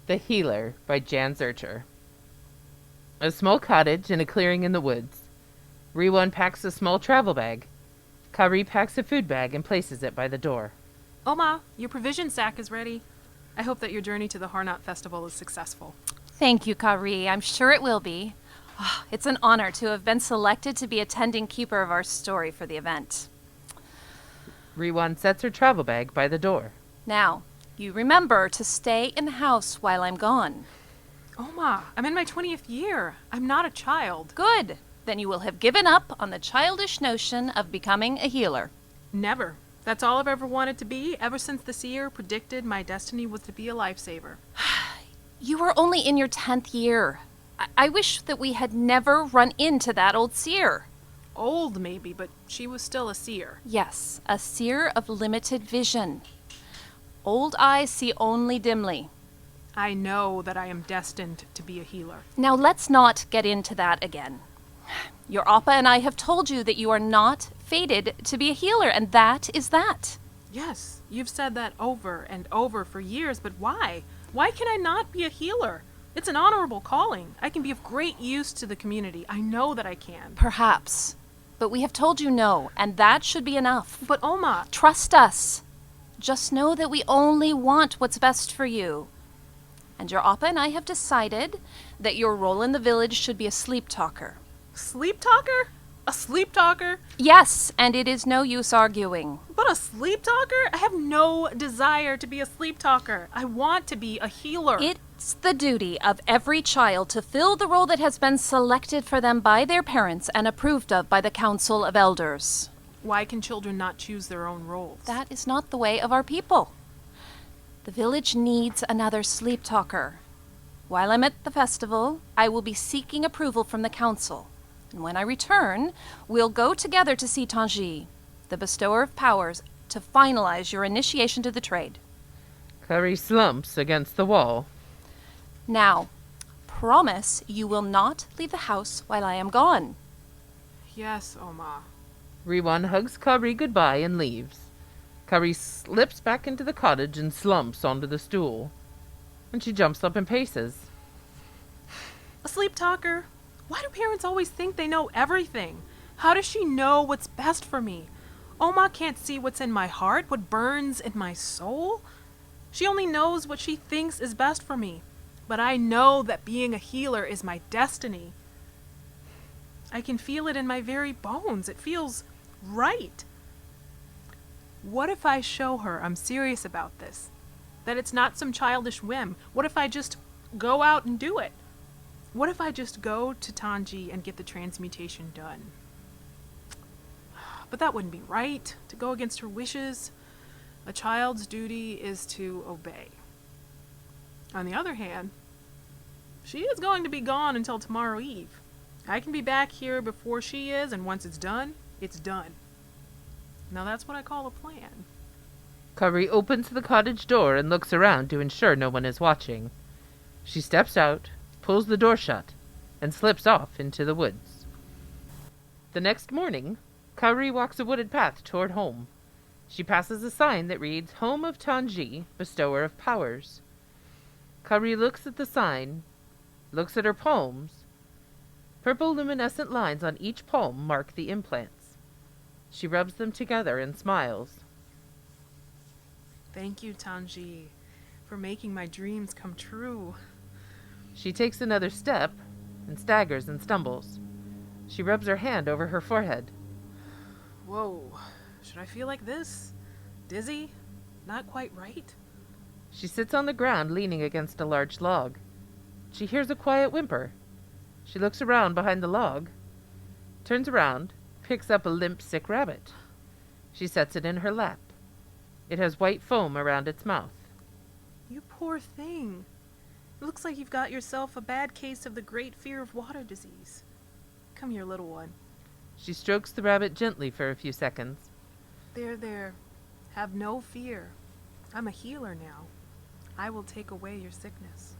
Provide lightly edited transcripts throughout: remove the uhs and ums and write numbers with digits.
The Healer by Jan Zurcher. A small cottage in a clearing in the woods. Riwan packs a small travel bag. Kari packs a food bag and places it by the door. Oma, your provision sack is ready. I hope that your journey to the Harnot Festival is successful. Thank you, Kari. I'm sure it will be. It's an honor to have been selected to be attending keeper of our story for the event. Riwan sets her travel bag by the door. Now, you remember to stay in the house while I'm gone. Oma, I'm in my 20th year. I'm not a child. Good. Then you will have given up on the childish notion of becoming a healer. Never. That's all I've ever wanted to be, ever since the seer predicted my destiny was to be a lifesaver. You are only in your 10th year. I wish that we had never run into that old seer. Old, maybe, but she was still a seer. Yes, a seer of limited vision. Old eyes see only dimly. I know that I am destined to be a healer. Now let's not get into that again. Your Appa and I have told you that you are not fated to be a healer, and that is that. Yes, you've said that over and over for years, but why? Why can I not be a healer? It's an honorable calling. I can be of great use to the community. I know that I can. Perhaps. But we have told you no, and that should be enough. But Oma... Trust us. Just know that we only want what's best for you. And your Appa and I have decided that your role in the village should be a sleep talker. Sleep talker? A sleep talker? Yes, and it is no use arguing. But a sleep talker? I have no desire to be a sleep talker. I want to be a healer. It's the duty of every child to fill the role that has been selected for them by their parents and approved of by the Council of Elders. Why can children not choose their own roles? That is not the way of our people. The village needs another sleep talker. While I'm at the festival, I will be seeking approval from the council. And when I return, we'll go together to see Tanji, the bestower of powers, to finalize your initiation to the trade. Kari slumps against the wall. Now, promise you will not leave the house while I am gone. Yes, Oma. Riwan hugs Kari goodbye and leaves. Kari slips back into the cottage and slumps onto the stool. And she jumps up and paces. A sleep talker? Why do parents always think they know everything? How does she know what's best for me? Oma can't see what's in my heart, what burns in my soul. She only knows what she thinks is best for me. But I know that being a healer is my destiny. I can feel it in my very bones. It feels right. What if I show her I'm serious about this? That it's not some childish whim? What if I just go out and do it? What if I just go to Tanji and get the transmutation done? But that wouldn't be right, to go against her wishes. A child's duty is to obey. On the other hand, she is going to be gone until tomorrow eve. I can be back here before she is, and once it's done, it's done. Now that's what I call a plan. Kari opens the cottage door and looks around to ensure no one is watching. She steps out, pulls the door shut, and slips off into the woods. The next morning, Kari walks a wooded path toward home. She passes a sign that reads, Home of Tanji, Bestower of Powers. Kari looks at the sign, looks at her palms. Purple luminescent lines on each palm mark the implants. She rubs them together and smiles. Thank you, Tanji, for making my dreams come true. She takes another step and staggers and stumbles. She rubs her hand over her forehead. Whoa, should I feel like this? Dizzy? Not quite right? She sits on the ground leaning against a large log. She hears a quiet whimper. She looks around behind the log, turns around, picks up a limp, sick rabbit. She sets it in her lap. It has white foam around its mouth. You poor thing. It looks like you've got yourself a bad case of the great fear of water disease. Come here, little one. She strokes the rabbit gently for a few seconds. There. Have no fear. I'm a healer now. I will take away your sickness.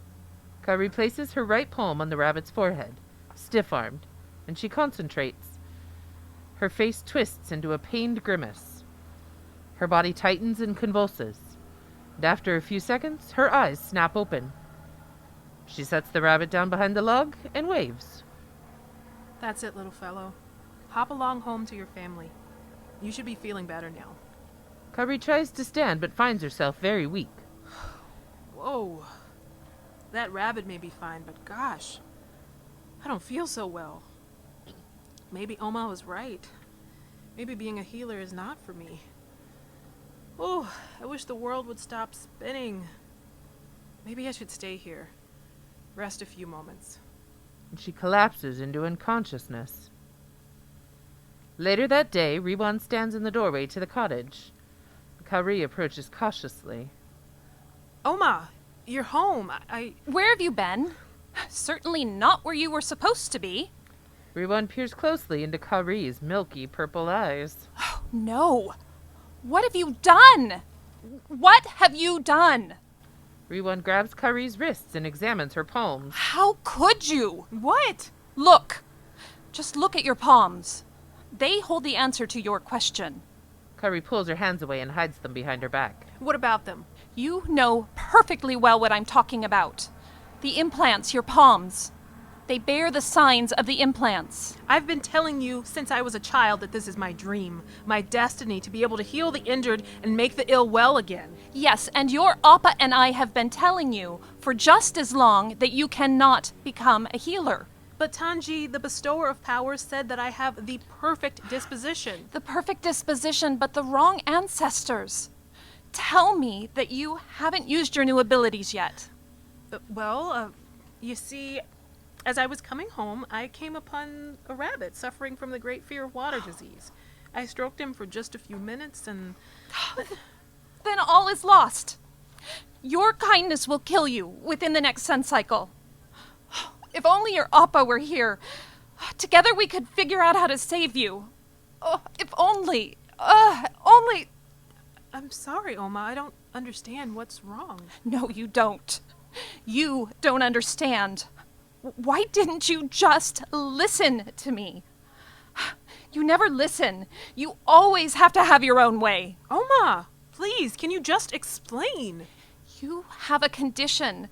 Kari places her right palm on the rabbit's forehead, stiff-armed, and she concentrates. Her face twists into a pained grimace. Her body tightens and convulses, and after a few seconds, her eyes snap open. She sets the rabbit down behind the log and waves. That's it, little fellow. Hop along home to your family. You should be feeling better now. Kari tries to stand but finds herself very weak. Whoa. That rabbit may be fine, but gosh, I don't feel so well. Maybe Oma was right. Maybe being a healer is not for me. Oh, I wish the world would stop spinning. Maybe I should stay here. Rest a few moments. And she collapses into unconsciousness. Later that day, Riwan stands in the doorway to the cottage. Kari approaches cautiously. Oma, you're home. Where have you been? Certainly not where you were supposed to be. Riwan peers closely into Kari's milky purple eyes. No. What have you done? What have you done? Riwan grabs Kari's wrists and examines her palms. How could you? What? Look. Just look at your palms. They hold the answer to your question. Kari pulls her hands away and hides them behind her back. What about them? You know perfectly well what I'm talking about. The implants, your palms. They bear the signs of the implants. I've been telling you since I was a child that this is my dream, my destiny to be able to heal the injured and make the ill well again. Yes, and your Appa and I have been telling you for just as long that you cannot become a healer. But Tanji, the bestower of powers, said that I have the perfect disposition. The perfect disposition, but the wrong ancestors. Tell me that you haven't used your new abilities yet. You see, as I was coming home, I came upon a rabbit suffering from the great fear of water disease. I stroked him for just a few minutes and... Then all is lost. Your kindness will kill you within the next sun cycle. If only your Appa were here. Together we could figure out how to save you. Oh, if only. Only. I'm sorry, Oma. I don't understand what's wrong. No, you don't. You don't understand. Why didn't you just listen to me? You never listen. You always have to have your own way. Oma, please, can you just explain? You have a condition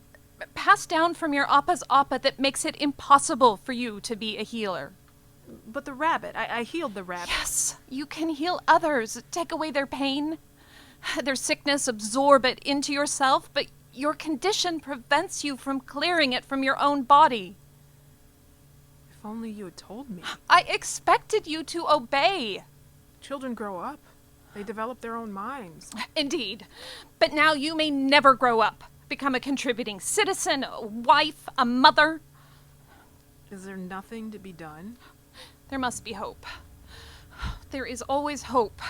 passed down from your Appa's Appa that makes it impossible for you to be a healer. But the rabbit, I healed the rabbit. Yes, you can heal others, take away their pain, their sickness, absorb it into yourself, but your condition prevents you from clearing it from your own body. If only you had told me. I expected you to obey. Children grow up. They develop their own minds. Indeed. But now you may never grow up, become a contributing citizen, a wife, a mother. Is there nothing to be done? There must be hope. There is always hope.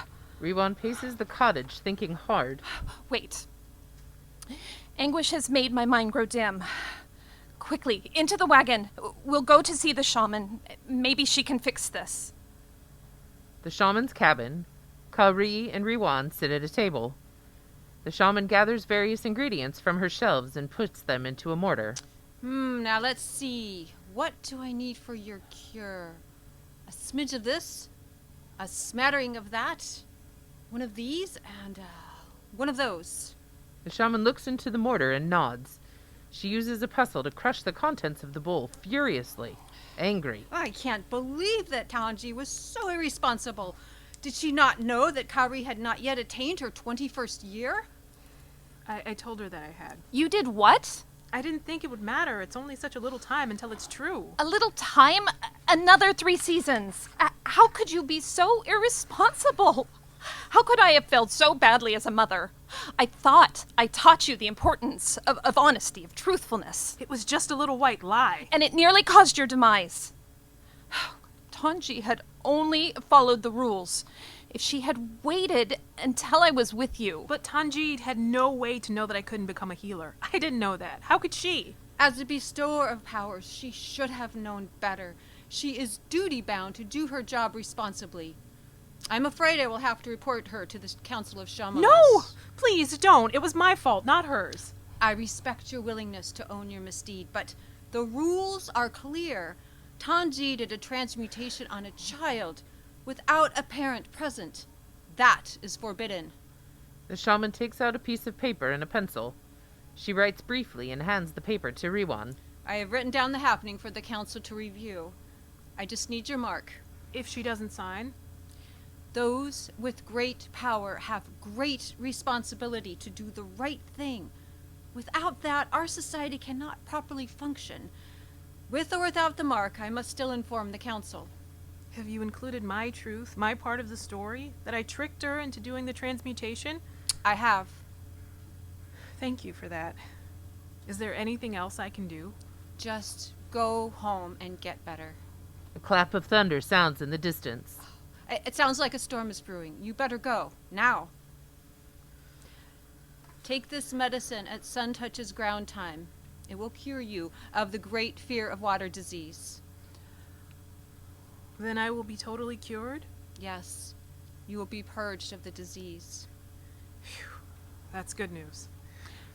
Riwan paces the cottage, thinking hard. Wait. Anguish has made my mind grow dim. Quickly, into the wagon. We'll go to see the shaman. Maybe she can fix this. The shaman's cabin. Kari and Riwan sit at a table. The shaman gathers various ingredients from her shelves and puts them into a mortar. Now let's see. What do I need for your cure? A smidge of this, a smattering of that, one of these, and one of those. The shaman looks into the mortar and nods. She uses a pestle to crush the contents of the bowl furiously, angry. I can't believe that Tanji was so irresponsible. Did she not know that Kari had not yet attained her 21st year? I told her that I had. You did what? I didn't think it would matter. It's only such a little time until it's true. A little time? Another 3 seasons. How could you be so irresponsible? How could I have failed so badly as a mother? I thought I taught you the importance of honesty, of truthfulness. It was just a little white lie. And it nearly caused your demise. Tanji had only followed the rules. If she had waited until I was with you. But Tanji had no way to know that I couldn't become a healer. I didn't know that. How could she? As a bestower of powers, she should have known better. She is duty-bound to do her job responsibly. I'm afraid I will have to report her to the Council of Shamans. No! Please don't. It was my fault, not hers. I respect your willingness to own your misdeed, but the rules are clear. Tanji did a transmutation on a child without a parent present. That is forbidden. The shaman takes out a piece of paper and a pencil. She writes briefly and hands the paper to Riwan. I have written down the happening for the council to review. I just need your mark. If she doesn't sign? Those with great power have great responsibility to do the right thing. Without that, our society cannot properly function. With or without the mark, I must still inform the council. Have you included my truth, my part of the story? That I tricked her into doing the transmutation? I have. Thank you for that. Is there anything else I can do? Just go home and get better. A clap of thunder sounds in the distance. It sounds like a storm is brewing. You better go, now. Take this medicine at sun touches ground time. It will cure you of the great fear of water disease. Then I will be totally cured? Yes, you will be purged of the disease. Phew, that's good news.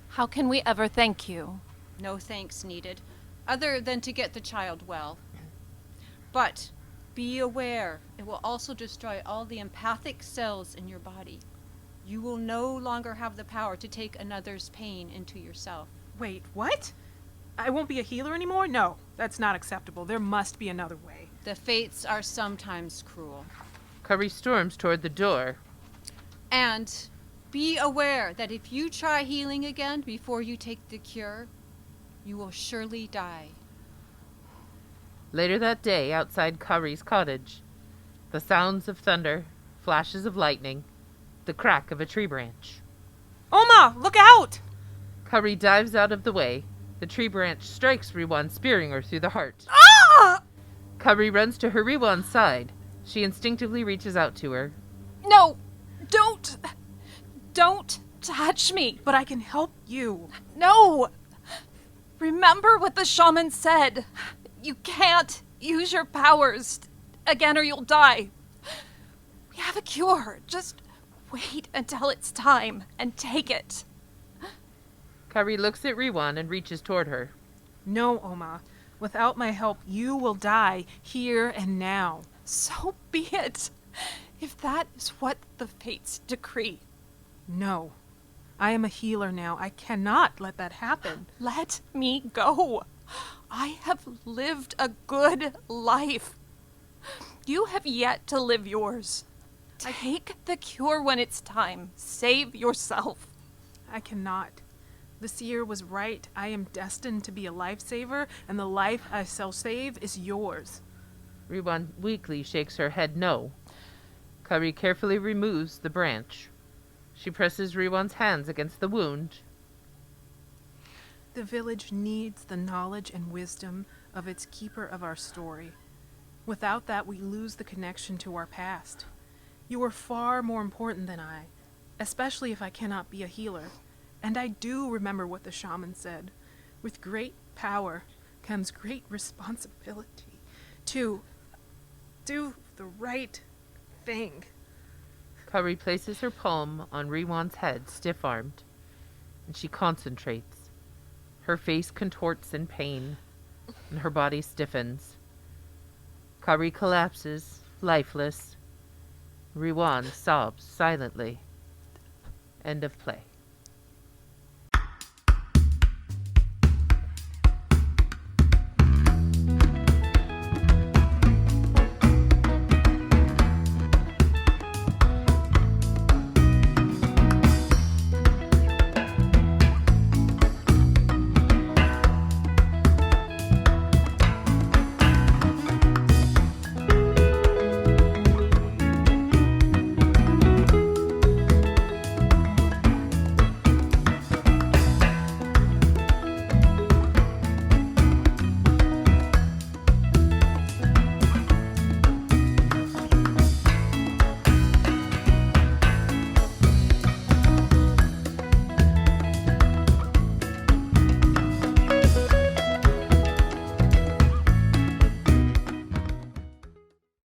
How can we ever thank you? No thanks needed, other than to get the child well. But be aware, it will also destroy all the empathic cells in your body. You will no longer have the power to take another's pain into yourself. Wait, what? I won't be a healer anymore? No, that's not acceptable. There must be another way. The fates are sometimes cruel. Curry storms toward the door. And be aware that if you try healing again before you take the cure, you will surely die. Later that day, outside Curry's cottage, the sounds of thunder, flashes of lightning, the crack of a tree branch. Oma, look out! Curry dives out of the way. The tree branch strikes Riwan, spearing her through the heart. Ah! Curry runs to her Riwan's side. She instinctively reaches out to her. No! Don't touch me! But I can help you. No! Remember what the shaman said. You can't use your powers again or you'll die. We have a cure. Just wait until it's time and take it. Curry looks at Riwan and reaches toward her. No, Oma. Without my help, you will die here and now. So be it, if that is what the fates decree. No. I am a healer now. I cannot let that happen. Let me go. I have lived a good life. You have yet to live yours. Take the cure when it's time. Save yourself. I cannot. The seer was right. I am destined to be a lifesaver, and the life I shall save is yours. Riwan weakly shakes her head no. Curry carefully removes the branch. She presses Riwan's hands against the wound. The village needs the knowledge and wisdom of its keeper of our story. Without that, we lose the connection to our past. You are far more important than I, especially if I cannot be a healer. And I do remember what the shaman said. With great power comes great responsibility to do the right thing. Curry places her palm on Riwan's head, stiff-armed, and she concentrates. Her face contorts in pain, and her body stiffens. Curry collapses, lifeless. Riwan sobs silently. End of play.